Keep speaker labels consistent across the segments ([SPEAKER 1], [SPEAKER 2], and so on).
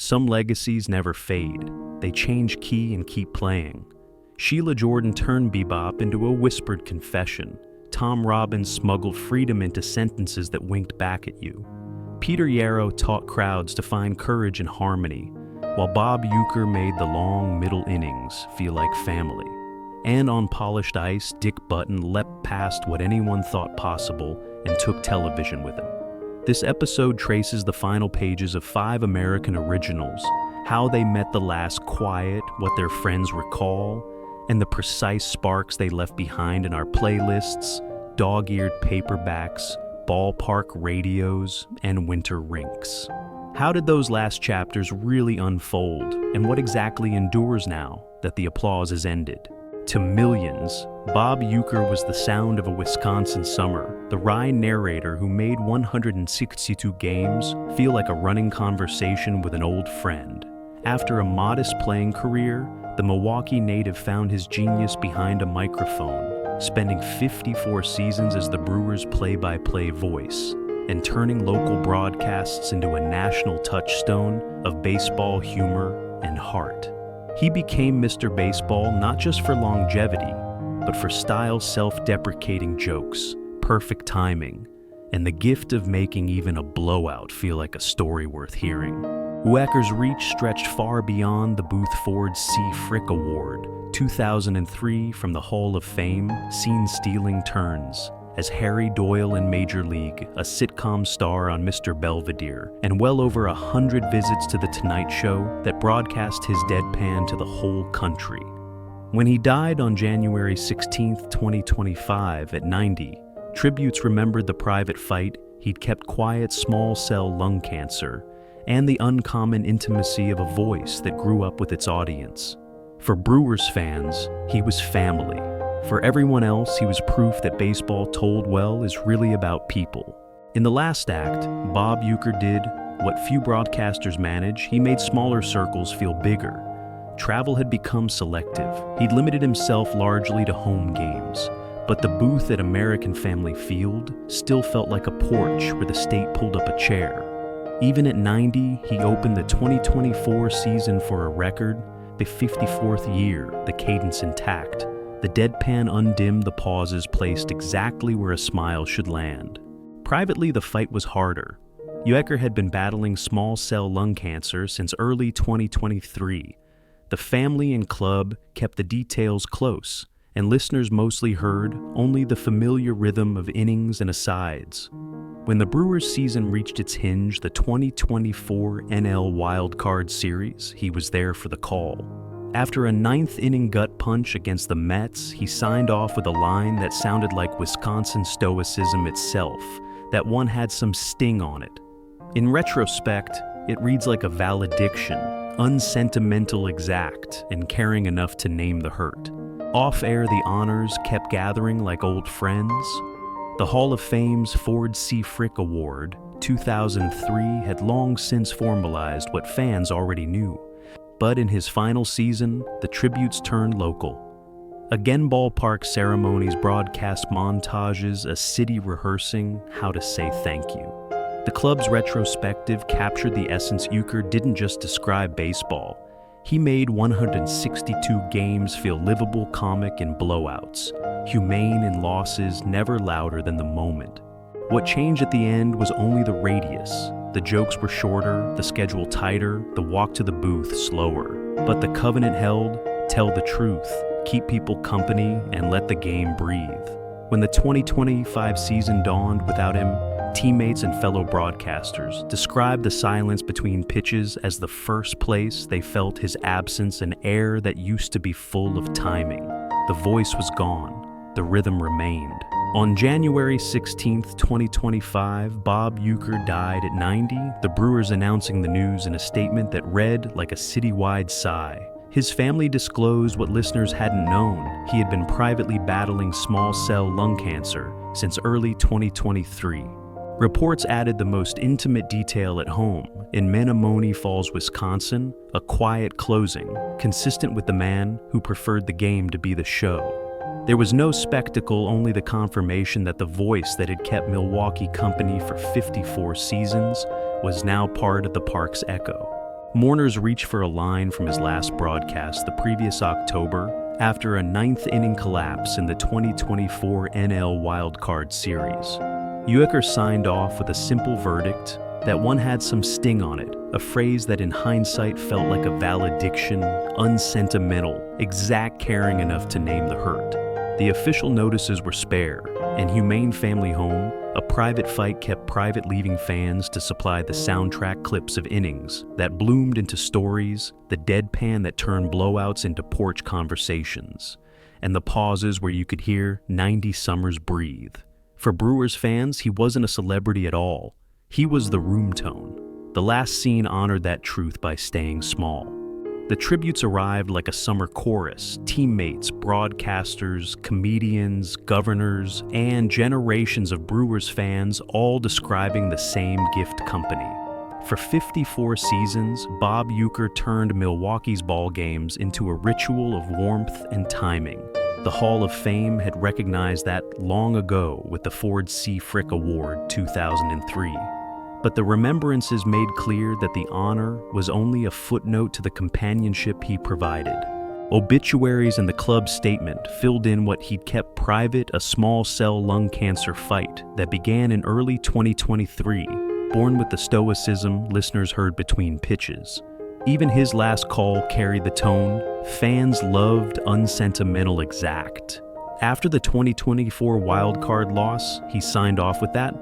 [SPEAKER 1] some legacies never fade. They change key and keep playing. Sheila Jordan turned bebop into a whispered confession. Tom Robbins smuggled freedom into sentences that winked back at you. Peter Yarrow taught crowds to find courage and harmony, while Bob Uecker made the long middle innings feel like family. And on polished ice, Dick Button leapt past what anyone thought possible and took television with him. This episode traces the final pages of 5 American originals, how they met the last quiet, what their friends recall, and the precise sparks they left behind in our playlists, dog-eared paperbacks, ballpark radios, and winter rinks. How did those last chapters really unfold, and what exactly endures now that the applause is ended? To millions, Bob Uecker was the sound of a Wisconsin summer, the wry narrator who made 162 games feel like a running conversation with an old friend. After a modest playing career, the Milwaukee native found his genius behind a microphone, spending 54 seasons as the Brewers' play-by-play voice, and turning local broadcasts into a national touchstone of baseball humor and heart. He became Mr. Baseball not just for longevity, but for style self-deprecating jokes, perfect timing, and the gift of making even a blowout feel like a story worth hearing. Uecker's reach stretched far beyond the Booth Ford C. Frick Award, 2003 from the Hall of Fame, scene-stealing turns, as Harry Doyle in Major League, a sitcom star on Mr. Belvedere, and well over 100 visits to The Tonight Show that broadcast his deadpan to the whole country. When he died on January 16, 2025, at 90, tributes remembered the private fight he'd kept quiet small-cell lung cancer and the uncommon intimacy of a voice that grew up with its audience. For Brewers fans, he was family. For everyone else, he was proof that baseball told well is really about people. In the last act, Bob Uecker did what few broadcasters manage. He made smaller circles feel bigger. Travel had become selective. He'd limited himself largely to home games. But the booth at American Family Field still felt like a porch where the state pulled up a chair. Even at 90, he opened the 2024 season for a record, the 54th year, the cadence intact. The deadpan undimmed, the pauses placed exactly where a smile should land. Privately, the fight was harder. Uecker had been battling small cell lung cancer since early 2023. The family and club kept the details close, and listeners mostly heard only the familiar rhythm of innings and asides. When the Brewers season reached its hinge, the 2024 NL Wild Card Series, he was there for the call. After a 9th-inning gut punch against the Mets, he signed off with a line that sounded like Wisconsin stoicism itself, that one had some sting on it. In retrospect, it reads like a valediction, unsentimental, exact, and caring enough to name the hurt. Off-air, the honors kept gathering like old friends. The Hall of Fame's Ford C. Frick Award, 2003, had long since formalized what fans already knew. But in his final season, the tributes turned local. Again, ballpark ceremonies, broadcast montages, a city rehearsing how to say thank you. The club's retrospective captured the essence. Uecker didn't just describe baseball. He made 162 games feel livable, comic in blowouts, humane in losses, never louder than the moment. What changed at the end was only the radius. The jokes were shorter, the schedule tighter, the walk to the booth slower. But the covenant held: tell the truth, keep people company, and let the game breathe. When the 2025 season dawned without him, teammates and fellow broadcasters described the silence between pitches as the first place they felt his absence, an air that used to be full of timing. The voice was gone, the rhythm remained. On January 16, 2025, Bob Uecker died at 90, the Brewers announcing the news in a statement that read like a citywide sigh. His family disclosed what listeners hadn't known. He had been privately battling small cell lung cancer since early 2023. Reports added the most intimate detail at home. In Menomonee Falls, Wisconsin, a quiet closing, consistent with the man who preferred the game to be the show. There was no spectacle, only the confirmation that the voice that had kept Milwaukee company for 54 seasons was now part of the park's echo. Mourners reached for a line from his last broadcast the previous October after a ninth-inning collapse in the 2024 NL Wildcard Series. Uecker signed off with a simple verdict that one had some sting on it, a phrase that in hindsight felt like a valediction, unsentimental, exact caring enough to name the hurt. The official notices were spare, and Humane Family Home, a private fight kept private leaving fans to supply the soundtrack clips of innings that bloomed into stories, the deadpan that turned blowouts into porch conversations, and the pauses where you could hear 90 summers breathe. For Brewers fans, he wasn't a celebrity at all. He was the room tone. The last scene honored that truth by staying small. The tributes arrived like a summer chorus, teammates, broadcasters, comedians, governors, and generations of Brewers fans all describing the same gift company. For 54 seasons, Bob Uecker turned Milwaukee's ball games into a ritual of warmth and timing. The Hall of Fame had recognized that long ago with the Ford C. Frick Award 2003. But the remembrances made clear that the honor was only a footnote to the companionship he provided. Obituaries and the club's statement filled in what he'd kept private, a small cell lung cancer fight that began in early 2023, born with the stoicism listeners heard between pitches. Even his last call carried the tone, fans loved unsentimental exact. After the 2024 wildcard loss, he signed off with that.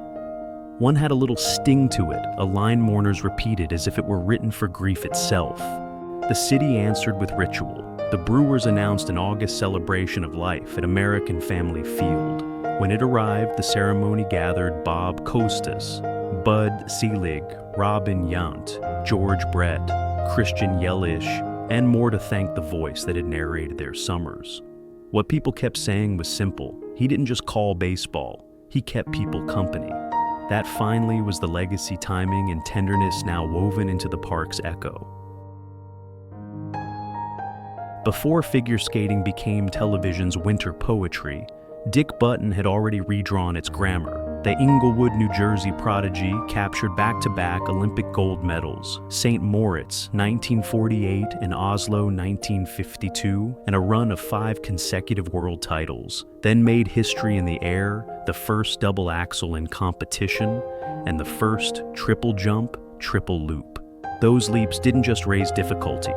[SPEAKER 1] One had a little sting to it, a line mourners repeated as if it were written for grief itself. The city answered with ritual. The Brewers announced an August celebration of life at American Family Field. When it arrived, the ceremony gathered Bob Costas, Bud Selig, Robin Yount, George Brett, Christian Yelich, and more to thank the voice that had narrated their summers. What people kept saying was simple. He didn't just call baseball, he kept people company. That finally was the legacy, timing, and tenderness now woven into the park's echo. Before figure skating became television's winter poetry, Dick Button had already redrawn its grammar. The Inglewood, New Jersey prodigy captured back-to-back Olympic gold medals, St. Moritz 1948 and Oslo 1952, and a run of 5 consecutive world titles, then made history in the air, the first double axel in competition, and the first triple jump, triple loop. Those leaps didn't just raise difficulty,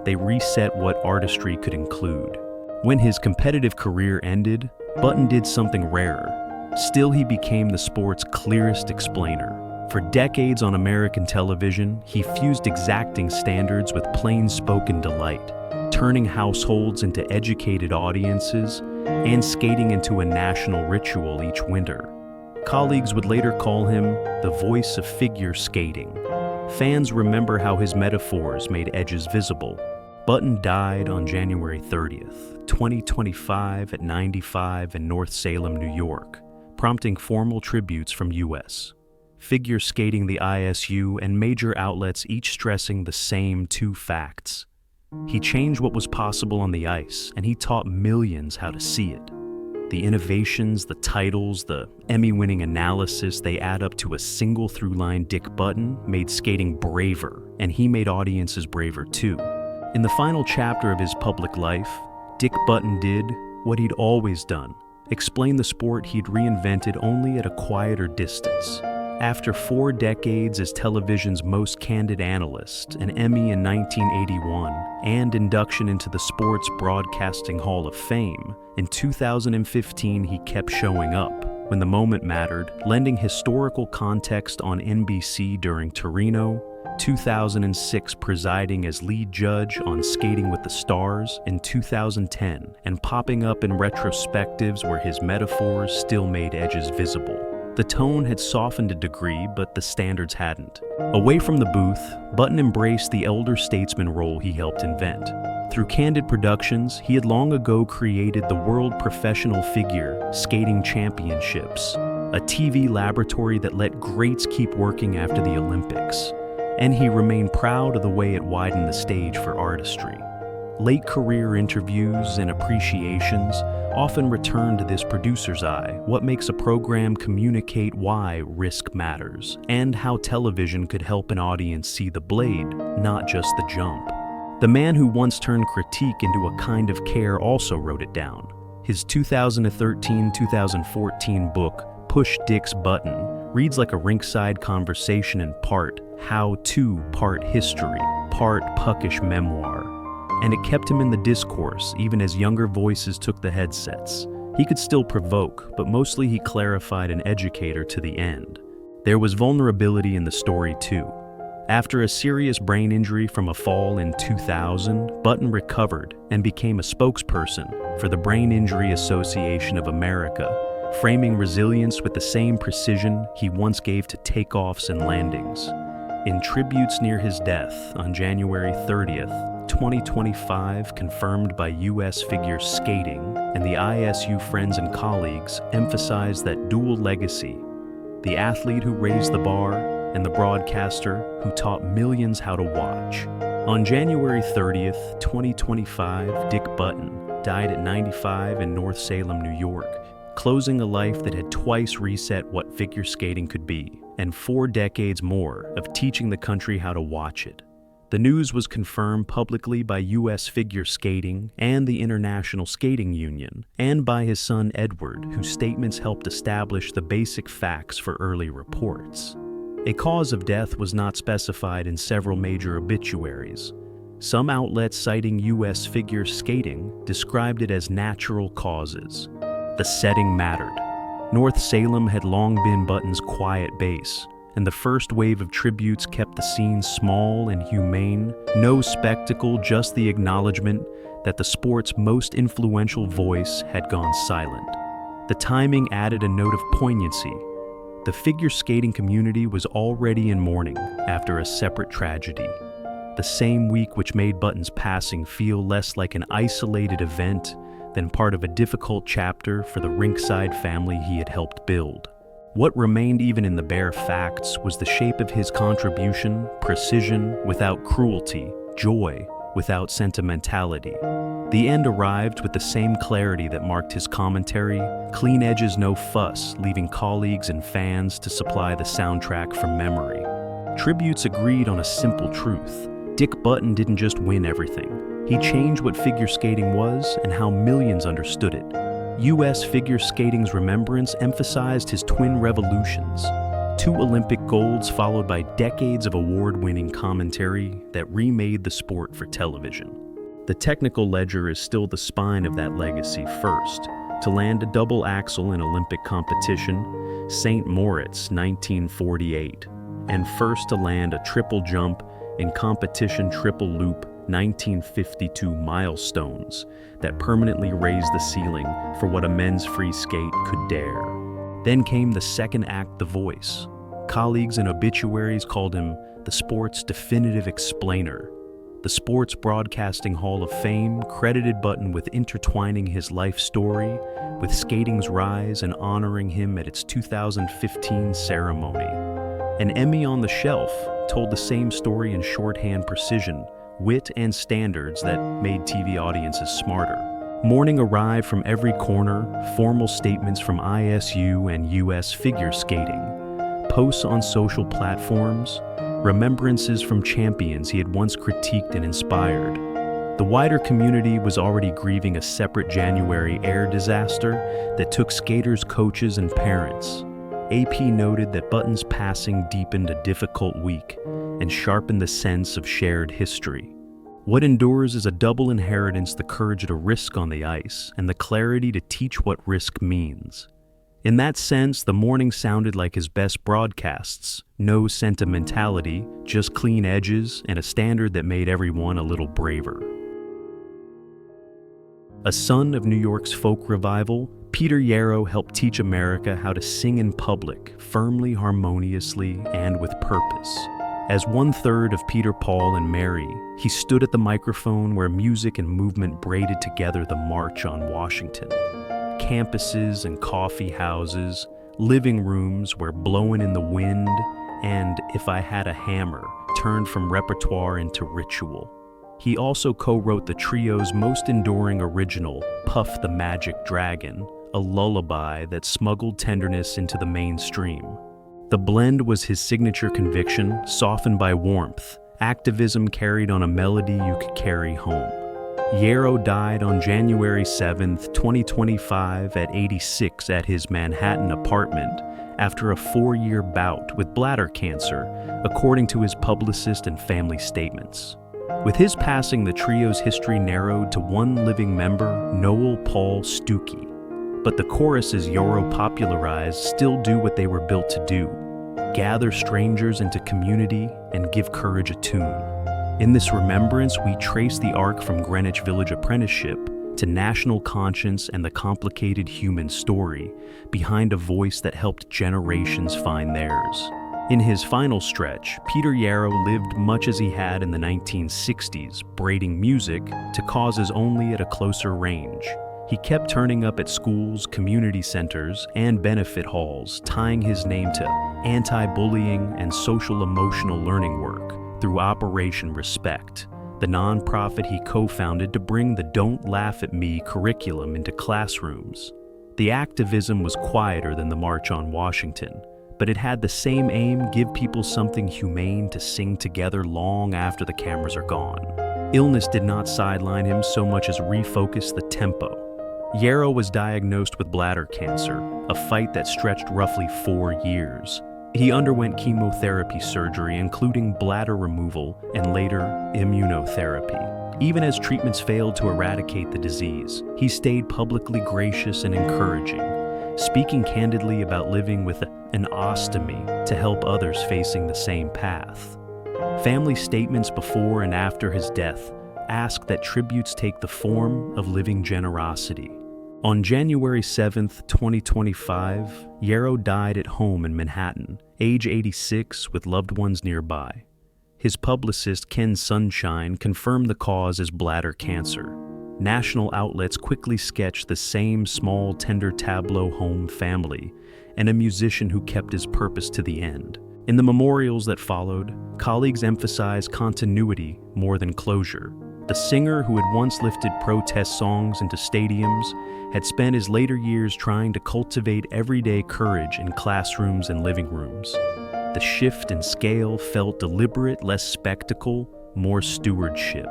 [SPEAKER 1] they reset what artistry could include. When his competitive career ended, Button did something rarer. Still, he became the sport's clearest explainer. For decades on American television, he fused exacting standards with plain-spoken delight, turning households into educated audiences and skating into a national ritual each winter. Colleagues would later call him the voice of figure skating. Fans remember how his metaphors made edges visible. Button died on January 30th, 2025 at 95 in North Salem, New York, prompting formal tributes from U.S. figure skating, the ISU, and major outlets each stressing the same 2 facts. He changed what was possible on the ice, and he taught millions how to see it. The innovations, the titles, the Emmy-winning analysis, they add up to a single through-line. Dick Button made skating braver, and he made audiences braver too. In the final chapter of his public life, Dick Button did what he'd always done, explain the sport he'd reinvented only at a quieter distance. After 4 decades as television's most candid analyst, an Emmy in 1981, and induction into the Sports Broadcasting Hall of Fame, in 2015 he kept showing up when the moment mattered, lending historical context on NBC during Torino, 2006 presiding as lead judge on Skating with the Stars in 2010, and popping up in retrospectives where his metaphors still made edges visible. The tone had softened a degree, but the standards hadn't. Away from the booth, Button embraced the elder statesman role he helped invent. Through Candid Productions, he had long ago created the World Professional Figure Skating Championships, a TV laboratory that let greats keep working after the Olympics. And he remained proud of the way it widened the stage for artistry. Late career interviews and appreciations often return to this producer's eye, what makes a program communicate why risk matters, and how television could help an audience see the blade, not just the jump. The man who once turned critique into a kind of care also wrote it down. His 2013-2014 book, Push Dick's Button, reads like a rinkside conversation in part how-to, part history, part puckish memoir. And it kept him in the discourse, even as younger voices took the headsets. He could still provoke, but mostly he clarified and educated to the end. There was vulnerability in the story too. After a serious brain injury from a fall in 2000, Button recovered and became a spokesperson for the Brain Injury Association of America, framing resilience with the same precision he once gave to takeoffs and landings. In tributes near his death on January 30th, 2025, confirmed by U.S. Figure Skating and the ISU friends and colleagues, emphasized that dual legacy: the athlete who raised the bar and the broadcaster who taught millions how to watch. On January 30th, 2025, Dick Button died at 95 in North Salem, New York, closing a life that had twice reset what figure skating could be, and 4 decades more of teaching the country how to watch it. The news was confirmed publicly by U.S. Figure Skating and the International Skating Union, and by his son Edward, whose statements helped establish the basic facts for early reports. A cause of death was not specified in several major obituaries. Some outlets citing U.S. Figure Skating described it as natural causes. The setting mattered. North Salem had long been Button's quiet base, and the first wave of tributes kept the scene small and humane. No spectacle, just the acknowledgement that the sport's most influential voice had gone silent. The timing added a note of poignancy. The figure skating community was already in mourning after a separate tragedy. The same week which made Button's passing feel less like an isolated event than part of a difficult chapter for the rinkside family he had helped build. What remained even in the bare facts was the shape of his contribution: precision without cruelty, joy without sentimentality. The end arrived with the same clarity that marked his commentary: clean edges, no fuss, leaving colleagues and fans to supply the soundtrack from memory. Tributes agreed on a simple truth: Dick Button didn't just win everything. He changed what figure skating was and how millions understood it. U.S. Figure Skating's remembrance emphasized his twin revolutions: 2 Olympic golds followed by decades of award-winning commentary that remade the sport for television. The technical ledger is still the spine of that legacy. First, to land a double axel in Olympic competition, St. Moritz, 1948, and first to land a triple jump in competition triple loop, 1952, milestones that permanently raised the ceiling for what a men's free skate could dare. Then came the second act, The Voice. Colleagues and obituaries called him the sport's definitive explainer. The Sports Broadcasting Hall of Fame credited Button with intertwining his life story with skating's rise and honoring him at its 2015 ceremony. An Emmy on the Shelf told the same story in shorthand precision, wit, and standards that made TV audiences smarter. Mourning arrived from every corner: formal statements from ISU and U.S. Figure Skating, posts on social platforms, remembrances from champions he had once critiqued and inspired. The wider community was already grieving a separate January air disaster that took skaters, coaches, and parents. AP noted that Button's passing deepened a difficult week and sharpened the sense of shared history. What endures is a double inheritance: the courage to risk on the ice and the clarity to teach what risk means. In that sense, the morning sounded like his best broadcasts: no sentimentality, just clean edges and a standard that made everyone a little braver. A son of New York's folk revival, Peter Yarrow helped teach America how to sing in public, firmly, harmoniously, and with purpose. As 1/3 of Peter, Paul, and Mary, he stood at the microphone where music and movement braided together the March on Washington. Campuses and coffee houses, living rooms where Blowin' in the Wind and If I Had a Hammer turned from repertoire into ritual. He also co-wrote the trio's most enduring original, Puff the Magic Dragon, a lullaby that smuggled tenderness into the mainstream. The blend was his signature conviction, softened by warmth, activism carried on a melody you could carry home. Yarrow died on January 7, 2025 at 86 at his Manhattan apartment after a 4-year bout with bladder cancer, according to his publicist and family statements. With his passing, the trio's history narrowed to one living member, Noel Paul Stookey. But the choruses Yarrow popularized still do what they were built to do: gather strangers into community and give courage a tune. In this remembrance, we trace the arc from Greenwich Village apprenticeship to national conscience and the complicated human story behind a voice that helped generations find theirs. In his final stretch, Peter Yarrow lived much as he had in the 1960s, braiding music to causes only at a closer range. He kept turning up at schools, community centers, and benefit halls, tying his name to anti-bullying and social-emotional learning work through Operation Respect, the nonprofit he co-founded to bring the Don't Laugh at Me curriculum into classrooms. The activism was quieter than the March on Washington, but it had the same aim: give people something humane to sing together long after the cameras are gone. Illness did not sideline him so much as refocus the tempo. Yarrow was diagnosed with bladder cancer, a fight that stretched roughly 4 years. He underwent chemotherapy surgery, including bladder removal and later immunotherapy. Even as treatments failed to eradicate the disease, he stayed publicly gracious and encouraging, speaking candidly about living with an ostomy to help others facing the same path. Family statements before and after his death ask that tributes take the form of living generosity. On January 7, 2025, Yarrow died at home in Manhattan, age 86, with loved ones nearby. His publicist, Ken Sunshine, confirmed the cause as bladder cancer. National outlets quickly sketched the same small, tender tableau home family and a musician who kept his purpose to the end. In the memorials that followed, colleagues emphasized continuity more than closure. The singer who had once lifted protest songs into stadiums had spent his later years trying to cultivate everyday courage in classrooms and living rooms. The shift in scale felt deliberate, less spectacle, more stewardship.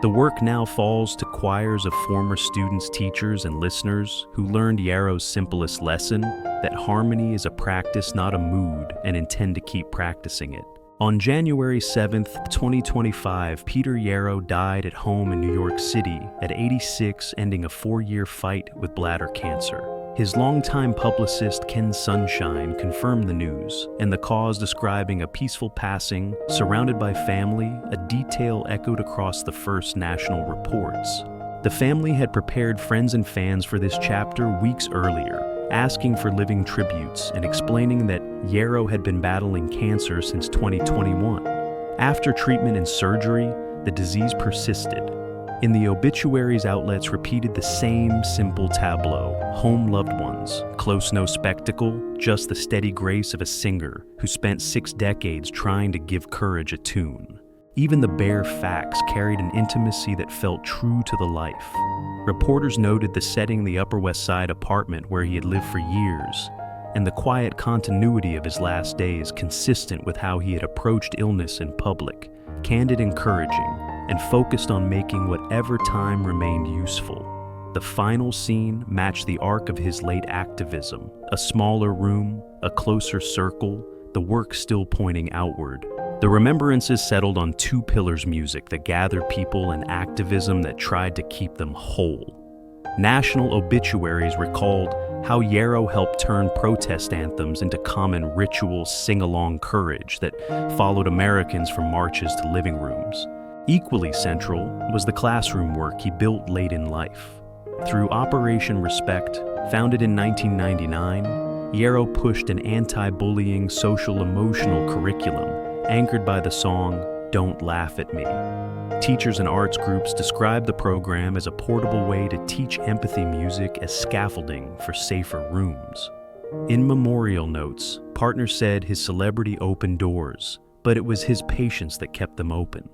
[SPEAKER 1] The work now falls to choirs of former students, teachers, and listeners who learned Yarrow's simplest lesson, that harmony is a practice, not a mood, and intend to keep practicing it. On January 7, 2025, Peter Yarrow died at home in New York City at 86, ending a 4-year fight with bladder cancer. His longtime publicist, Ken Sunshine, confirmed the news, and the cause describing a peaceful passing, surrounded by family, a detail echoed across the first national reports. The family had prepared friends and fans for this chapter weeks earlier, asking for living tributes and explaining that Yarrow had been battling cancer since 2021. After treatment and surgery, the disease persisted. In the obituaries, outlets repeated the same simple tableau: home loved ones, close no spectacle, just the steady grace of a singer who spent 6 decades trying to give courage a tune. Even the bare facts carried an intimacy that felt true to the life. Reporters noted the setting, the Upper West Side apartment where he had lived for years, and the quiet continuity of his last days, consistent with how he had approached illness in public, candid, encouraging, and focused on making whatever time remained useful. The final scene matched the arc of his late activism: a smaller room, a closer circle, the work still pointing outward. The remembrances settled on 2 pillars: music that gathered people and activism that tried to keep them whole. National obituaries recalled how Yarrow helped turn protest anthems into common ritual sing-along courage that followed Americans from marches to living rooms. Equally central was the classroom work he built late in life. Through Operation Respect, founded in 1999, Yarrow pushed an anti-bullying social-emotional curriculum anchored by the song "Don't Laugh at Me." Teachers and arts groups described the program as a portable way to teach empathy music as scaffolding for safer rooms. In memorial notes, partners said his celebrity opened doors, but it was his patience that kept them open.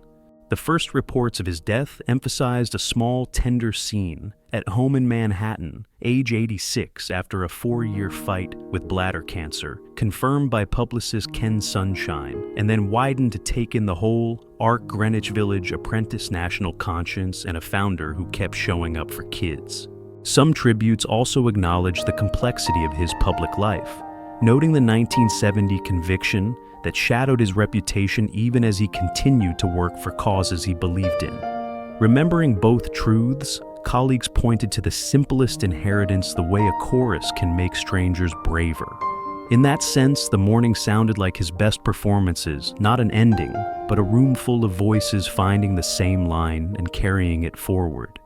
[SPEAKER 1] The first reports of his death emphasized a small, tender scene at home in Manhattan, age 86 after a 4-year fight with bladder cancer, confirmed by publicist Ken Sunshine, and then widened to take in the whole Arc Greenwich Village apprentice national conscience and a founder who kept showing up for kids. Some tributes also acknowledged the complexity of his public life, noting the 1970 conviction that shadowed his reputation even as he continued to work for causes he believed in. Remembering both truths, colleagues pointed to the simplest inheritance the way a chorus can make strangers braver. In that sense, the morning sounded like his best performances, not an ending, but a room full of voices finding the same line and carrying it forward.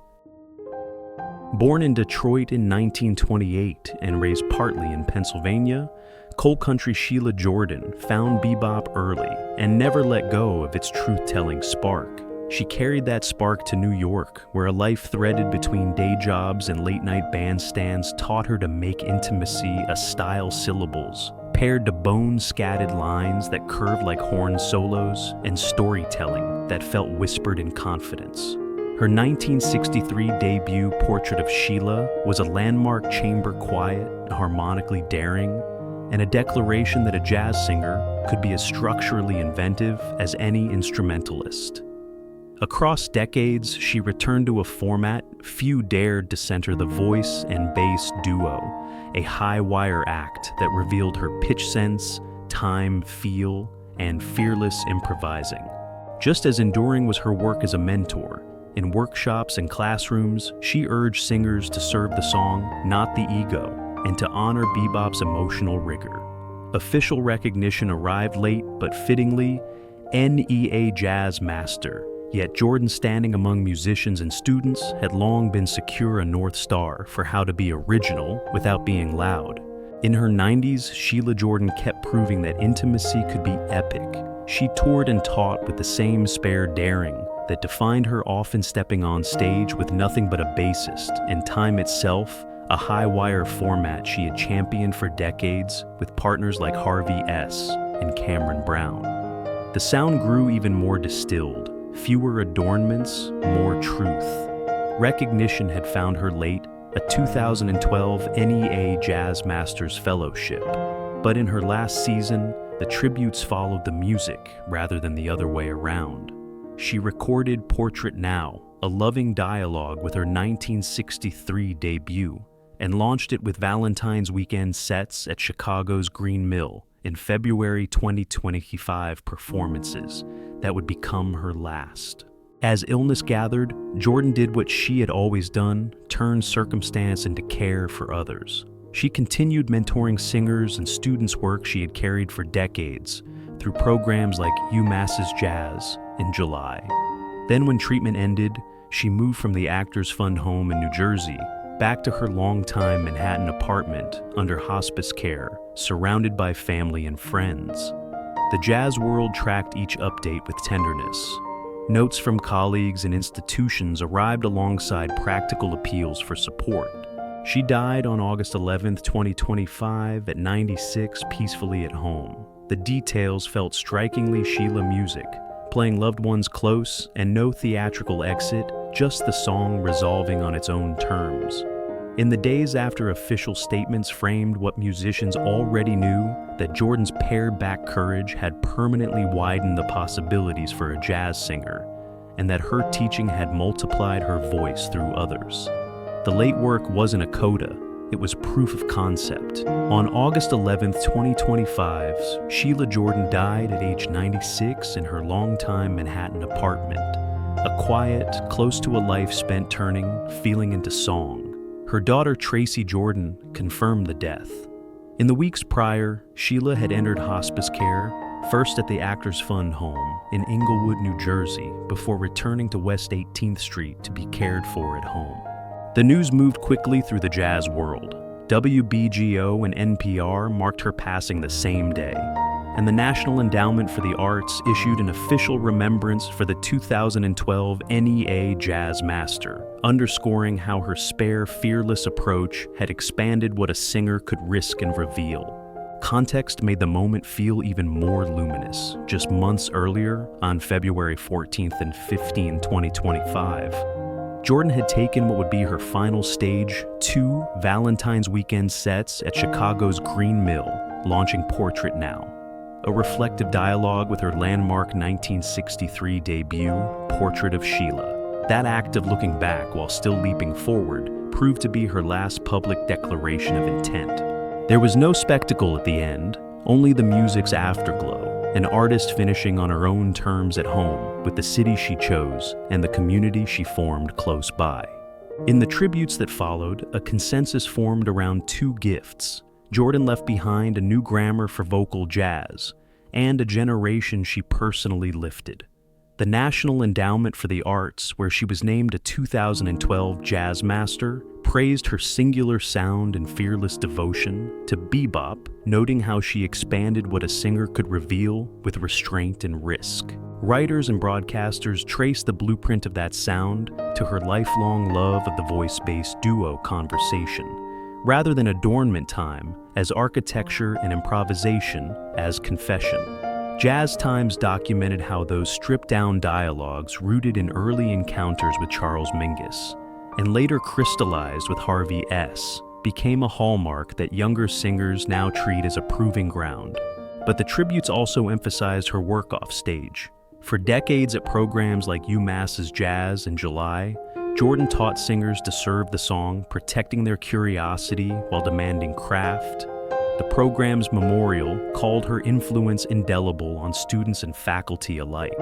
[SPEAKER 1] Born in Detroit in 1928 and raised partly in Pennsylvania, coal country Sheila Jordan found bebop early and never let go of its truth-telling spark. She carried that spark to New York, where a life threaded between day jobs and late-night bandstands taught her to make intimacy a style syllables, paired to bone-scattered lines that curved like horn solos and storytelling that felt whispered in confidence. Her 1963 debut portrait of Sheila was a landmark chamber quiet, harmonically daring, and a declaration that a jazz singer could be as structurally inventive as any instrumentalist. Across decades, she returned to a format few dared to center the voice and bass duo, a high-wire act that revealed her pitch sense, time, feel, and fearless improvising. Just as enduring was her work as a mentor. In workshops and classrooms, she urged singers to serve the song, not the ego, and to honor bebop's emotional rigor. Official recognition arrived late, but fittingly, NEA Jazz Master. Yet Jordan, standing among musicians and students, had long been secure a North Star for how to be original without being loud. In her 90s, Sheila Jordan kept proving that intimacy could be epic. She toured and taught with the same spare daring that defined her, often stepping on stage with nothing but a bassist, and time itself, a high-wire format she had championed for decades with partners like Harvey S. and Cameron Brown. The sound grew even more distilled, fewer adornments, more truth. Recognition had found her late, a 2012 NEA Jazz Masters Fellowship, but in her last season, the tributes followed the music rather than the other way around. She recorded Portrait Now, a loving dialogue with her 1963 debut, and launched it with Valentine's weekend sets at Chicago's Green Mill in February 2025 performances that would become her last. As illness gathered, Jordan did what she had always done, turned circumstance into care for others. She continued mentoring singers and students' work she had carried for decades through programs like UMass's Jazz in July. Then when treatment ended, she moved from the Actors Fund home in New Jersey back to her longtime Manhattan apartment under hospice care, surrounded by family and friends. The jazz world tracked each update with tenderness. Notes from colleagues and institutions arrived alongside practical appeals for support. She died on August 11, 2025 at 96, peacefully at home. The details felt strikingly Sheila music, playing loved ones close and no theatrical exit, just the song resolving on its own terms. In the days after official statements framed what musicians already knew, that Jordan's pared-back courage had permanently widened the possibilities for a jazz singer, and that her teaching had multiplied her voice through others. The late work wasn't a coda, it was proof of concept. On August 11, 2025, Sheila Jordan died at age 96 in her longtime Manhattan apartment. A quiet, close to a life spent turning, feeling into song. Her daughter Tracy Jordan confirmed the death. In the weeks prior, Sheila had entered hospice care, first at the Actors Fund home in Englewood, New Jersey, before returning to West 18th Street to be cared for at home. The news moved quickly through the jazz world. WBGO and NPR marked her passing the same day, and the National Endowment for the Arts issued an official remembrance for the 2012 NEA Jazz Master, underscoring how her spare, fearless approach had expanded what a singer could risk and reveal. Context made the moment feel even more luminous. Just months earlier, on February 14th and 15, 2025, Jordan had taken what would be her final stage, 2 Valentine's weekend sets at Chicago's Green Mill, launching Portrait Now, a reflective dialogue with her landmark 1963 debut, Portrait of Sheila. That act of looking back while still leaping forward proved to be her last public declaration of intent. There was no spectacle at the end, only the music's afterglow, an artist finishing on her own terms at home with the city she chose and the community she formed close by. In the tributes that followed, a consensus formed around 2 gifts. Jordan left behind a new grammar for vocal jazz and a generation she personally lifted. The National Endowment for the Arts, where she was named a 2012 Jazz Master, praised her singular sound and fearless devotion to bebop, noting how she expanded what a singer could reveal with restraint and risk. Writers and broadcasters traced the blueprint of that sound to her lifelong love of the voice-based duo conversation, rather than adornment time as architecture and improvisation as confession. Jazz Times documented how those stripped-down dialogues rooted in early encounters with Charles Mingus and later crystallized with Harvey S., became a hallmark that younger singers now treat as a proving ground. But the tributes also emphasized her work off stage. For decades at programs like UMass's Jazz in July, Jordan taught singers to serve the song, protecting their curiosity while demanding craft. The program's memorial called her influence indelible on students and faculty alike.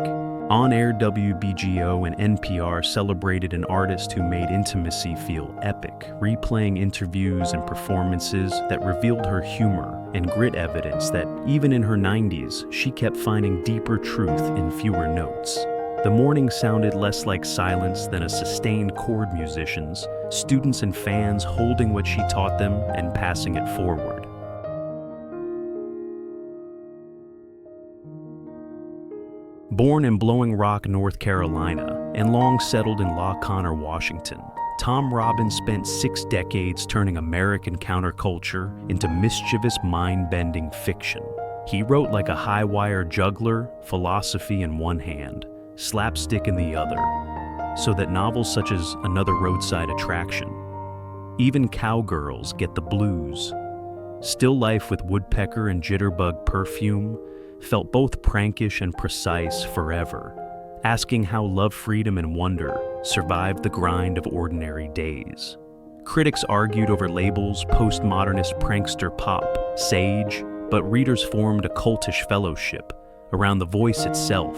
[SPEAKER 1] On-air WBGO and NPR celebrated an artist who made intimacy feel epic, replaying interviews and performances that revealed her humor and grit, evidence that even in her 90s, she kept finding deeper truth in fewer notes. The morning sounded less like silence than a sustained chord musicians, students and fans holding what she taught them and passing it forward. Born in Blowing Rock, North Carolina, and long settled in La Conner, Washington, Tom Robbins spent 6 decades turning American counterculture into mischievous, mind-bending fiction. He wrote like a high-wire juggler, philosophy in one hand, slapstick in the other, so that novels such as Another Roadside Attraction, Even Cowgirls Get the Blues, Still Life with Woodpecker and Jitterbug Perfume, felt both prankish and precise forever, asking how love, freedom, and wonder survived the grind of ordinary days. Critics argued over labels, postmodernist prankster pop, sage, but readers formed a cultish fellowship around the voice itself,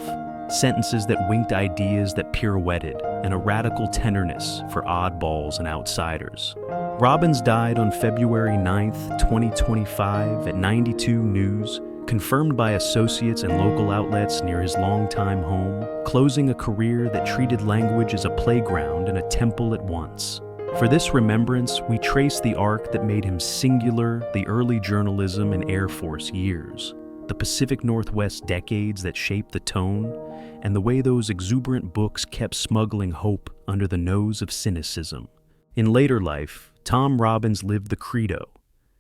[SPEAKER 1] sentences that winked ideas that pirouetted, and a radical tenderness for oddballs and outsiders. Robbins died on February 9th, 2025 at 92 News, confirmed by associates and local outlets near his longtime home, closing a career that treated language as a playground and a temple at once. For this remembrance, we trace the arc that made him singular, the early journalism and Air Force years, the Pacific Northwest decades that shaped the tone, and the way those exuberant books kept smuggling hope under the nose of cynicism. In later life, Tom Robbins lived the credo.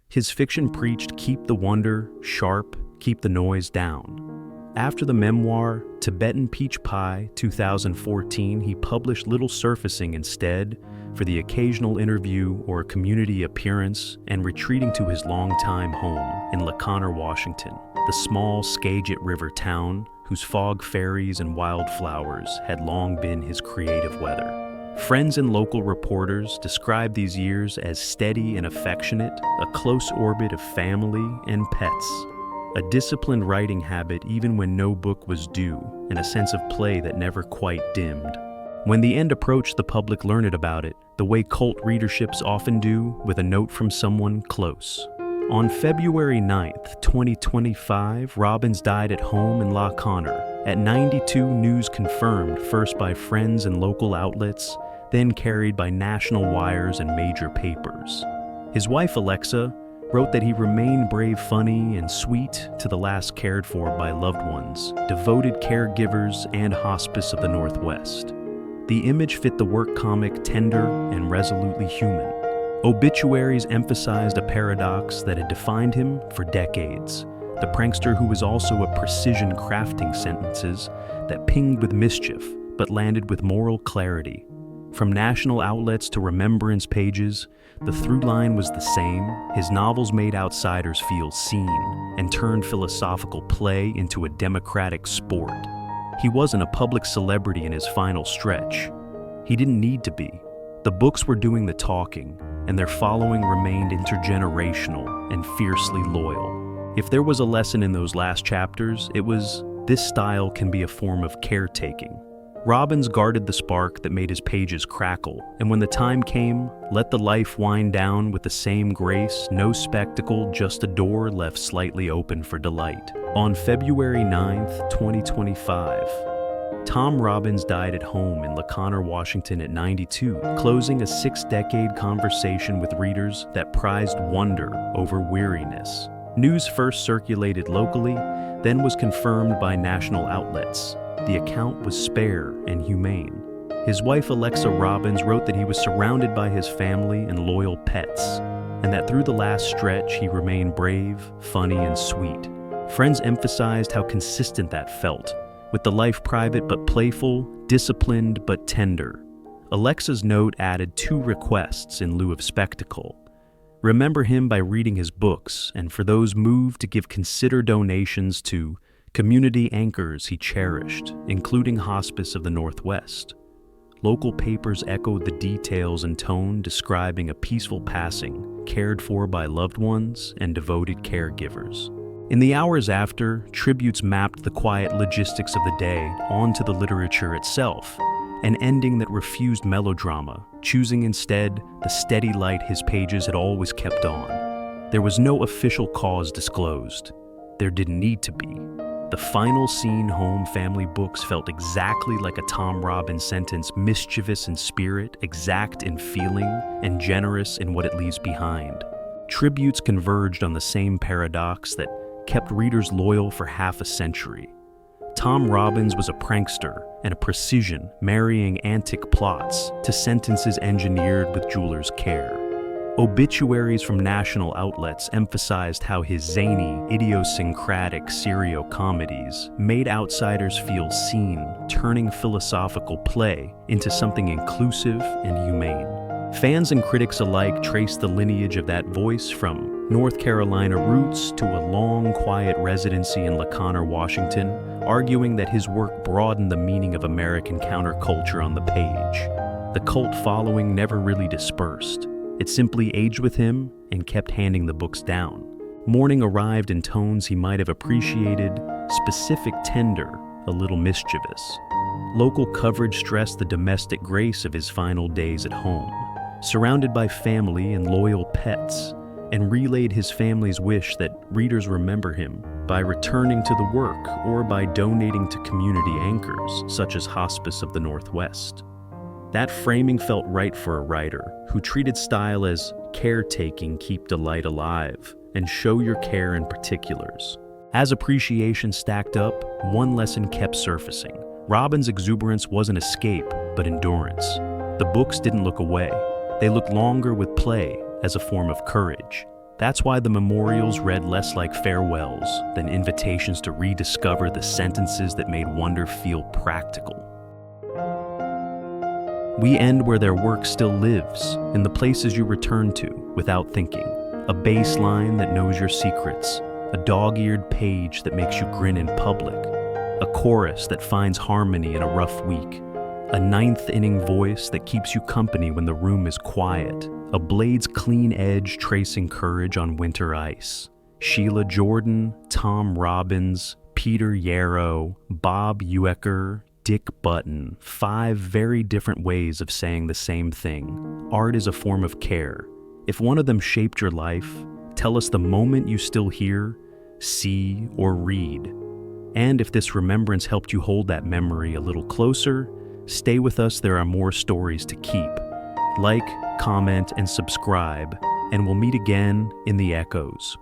[SPEAKER 1] His fiction preached keep the wonder sharp, keep the noise down. After the memoir, Tibetan Peach Pie, 2014, he published little surfacing instead for the occasional interview or community appearance and retreating to his longtime home in La Conner, Washington, the small Skagit River town whose fog fairies and wildflowers had long been his creative weather. Friends and local reporters described these years as steady and affectionate, a close orbit of family and pets, a disciplined writing habit even when no book was due, and a sense of play that never quite dimmed. When the end approached, the public learned about it, the way cult readerships often do, with a note from someone close. On February 9th, 2025, Robbins died at home in La Conner. At 92 News confirmed, first by friends and local outlets, then carried by national wires and major papers. His wife, Alexa, wrote that he remained brave, funny, and sweet to the last, cared for by loved ones, devoted caregivers, and hospice of the Northwest. The image fit the work comic, tender and resolutely human. Obituaries emphasized a paradox that had defined him for decades. The prankster who was also a precision crafting sentences that pinged with mischief but landed with moral clarity. From national outlets to remembrance pages, the through line was the same. His novels made outsiders feel seen and turned philosophical play into a democratic sport. He wasn't a public celebrity in his final stretch. He didn't need to be. The books were doing the talking, and their following remained intergenerational and fiercely loyal. If there was a lesson in those last chapters, it was this style can be a form of caretaking. Robbins guarded the spark that made his pages crackle, and when the time came, let the life wind down with the same grace, no spectacle, just a door left slightly open for delight. On February 9th, 2025, Tom Robbins died at home in LaConner, Washington at 92, closing a 6-decade conversation with readers that prized wonder over weariness. News first circulated locally, then was confirmed by national outlets. The account was spare and humane. His wife Alexa Robbins wrote that he was surrounded by his family and loyal pets, and that through the last stretch he remained brave, funny, and sweet. Friends emphasized how consistent that felt, with the life private but playful, disciplined but tender. Alexa's note added 2 requests in lieu of spectacle. Remember him by reading his books, and for those moved to consider donations to community anchors he cherished, including Hospice of the Northwest. Local papers echoed the details and tone describing a peaceful passing, cared for by loved ones and devoted caregivers. In the hours after, tributes mapped the quiet logistics of the day onto the literature itself, an ending that refused melodrama, choosing instead the steady light his pages had always kept on. There was no official cause disclosed. There didn't need to be. The final scene home family books felt exactly like a Tom Robbins sentence, mischievous in spirit, exact in feeling, and generous in what it leaves behind. Tributes converged on the same paradox that kept readers loyal for half a century. Tom Robbins was a prankster and a precision, marrying antic plots to sentences engineered with jeweler's care. Obituaries from national outlets emphasized how his zany, idiosyncratic serio-comedies made outsiders feel seen, turning philosophical play into something inclusive and humane. Fans and critics alike traced the lineage of that voice from North Carolina roots to a long, quiet residency in LaConner, Washington, arguing that his work broadened the meaning of American counterculture on the page. The cult following never really dispersed. It simply aged with him and kept handing the books down. Morning arrived in tones he might have appreciated, specific, tender, a little mischievous. Local coverage stressed the domestic grace of his final days at home, surrounded by family and loyal pets, and relayed his family's wish that readers remember him by returning to the work or by donating to community anchors, such as Hospice of the Northwest. That framing felt right for a writer who treated style as caretaking, keep delight alive, and show your care in particulars. As appreciation stacked up, one lesson kept surfacing. Robbins' exuberance wasn't escape, but endurance. The books didn't look away. They looked longer with play as a form of courage. That's why the memorials read less like farewells than invitations to rediscover the sentences that made wonder feel practical. We end where their work still lives, in the places you return to without thinking. A baseline that knows your secrets, a dog-eared page that makes you grin in public, a chorus that finds harmony in a rough week, a ninth-inning voice that keeps you company when the room is quiet, a blade's clean edge tracing courage on winter ice. Sheila Jordan, Tom Robbins, Peter Yarrow, Bob Uecker, Dick Button, 5 very different ways of saying the same thing. Art is a form of care. If one of them shaped your life, tell us the moment you still hear, see, or read. And if this remembrance helped you hold that memory a little closer, stay with us, there are more stories to keep. Like, comment, and subscribe, and we'll meet again in the echoes.